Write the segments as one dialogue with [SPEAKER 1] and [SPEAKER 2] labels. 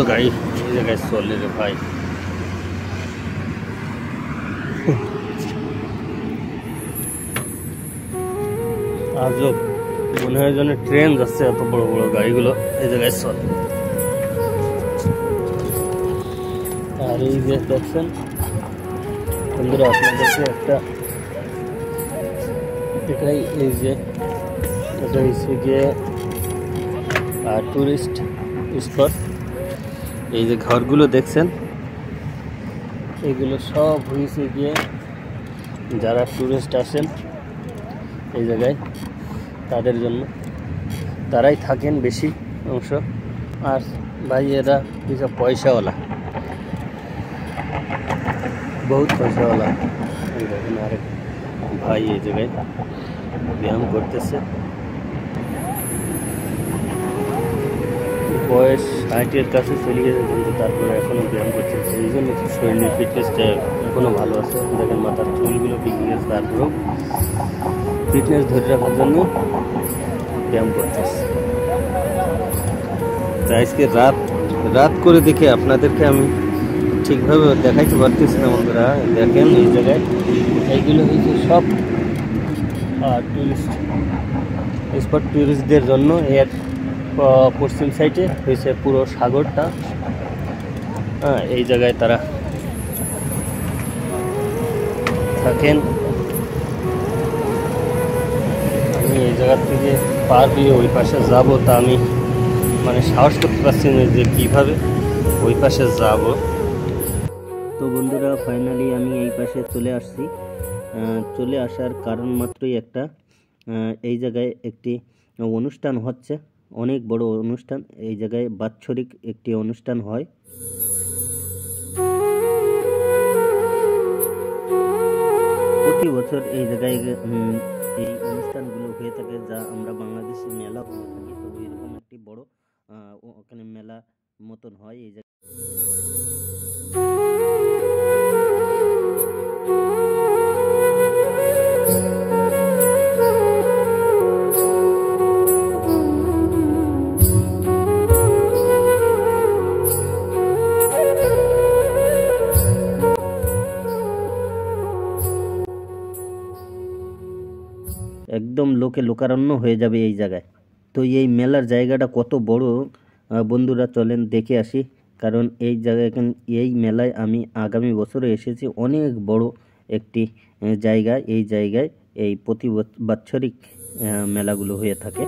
[SPEAKER 1] বড় গাড়ি এই জায়গায় চলে রে ভাই। আজব মনে হয় যেন ট্রেন যাচ্ছে, এত বড় বড় গাড়িগুলো এই জায়গায় চলে। আর এই যে দেখছেন বন্ধুরা, আপনাদেরকে একটা দেখাই, এই যে এটা হচ্ছে গিয়ে টুরিস্ট স্পট। এই যে ঘরগুলো দেখছেন, এগুলো সব হয়েছে গিয়ে যারা টুরিস্ট আসেন এই জায়গায় তাদের জন্য, তারাই থাকেন বেশি অংশ। আর ভাই এরা কিছু পয়সাওয়ালা, বহুত পয়সাওয়ালা। দেখেন আরেক ভাই এই জায়গায় ব্যায়াম করতেছে, বয়স 60-এর কাছে চলে গেছে কিন্তু তারপরে এখনো ব্যায়াম করতেছে। এই জন্য শরীরের ফিটনেসটা এখনো ভালো আছে। দেখেন মাথার চুলগুলো পেকে গেছে, তারপরেও ফিটনেস ধরে রাখার জন্য ব্যায়াম করতেছে। তাই আজকে রাত করে দেখে আপনাদেরকে আমি ঠিকভাবে দেখাইতে পারতেছি না বন্ধুরা। দেখেন এই জায়গায় এইগুলো হয়েছে সব টুরিস্ট স্পট, টুরিস্টদের জন্য। এর পশ্চিম সাইডে হয়েছে পুরো সাগরটা। এই জায়গায় তারা থাকেন। আমি এই জায়গা থেকে পার দিয়ে ওই পাশে যাব, তা আমি মানে সাহস করতে পারছি না যে কীভাবে ওই পাশে যাব। তো বন্ধুরা ফাইনালি আমি এই পাশে চলে আসছি। চলে আসার কারণ মাত্রই একটা, এই জায়গায় একটি অনুষ্ঠান হচ্ছে, অনেক বড় অনুষ্ঠান। এই জায়গায় বাৎসরিক একটি অনুষ্ঠান হয়। প্রতি বছর এই জায়গায় এই অনুষ্ঠানগুলো হয়ে থাকে, যা আমরা বাংলাদেশি মেলা বলে থাকি। তো এরকম একটি বড় ওখানে মেলা মতন হয় এই জায়গায়। একদম লোকে লোকারণ্য হয়ে যাবে এই জায়গায়। তো এই মেলার জায়গাটা কত বড় বন্ধুরা, চলেন দেখে আসি। কারণ এই জায়গায় এই মেলায় আমি আগামী বছরে এসেছি। অনেক বড় একটি জায়গা। এই জায়গায় এই প্রতি বাৎসরিক মেলাগুলো হয়ে থাকে।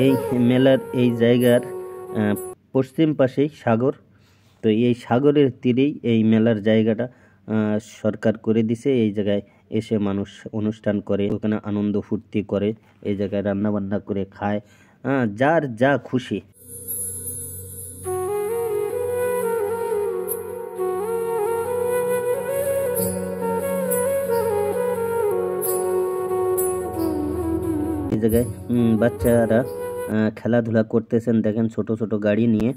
[SPEAKER 1] এই মেলার এই জায়গার পশ্চিম পাশেই সাগর। তো এই সাগরের তীরেই এই মেলার জায়গাটা সরকার করে দিছে। এই জায়গায় এসে মানুষ অনুষ্ঠান করে, ওখানে আনন্দ ফুর্তি করে, এই জায়গায় রান্না বান্না করে খায়, যার যা খুশি। এই জায়গায় বাচ্চারা খেলাধুলা করতেছেন, দেখেন ছোট ছোট গাড়ি নিয়ে।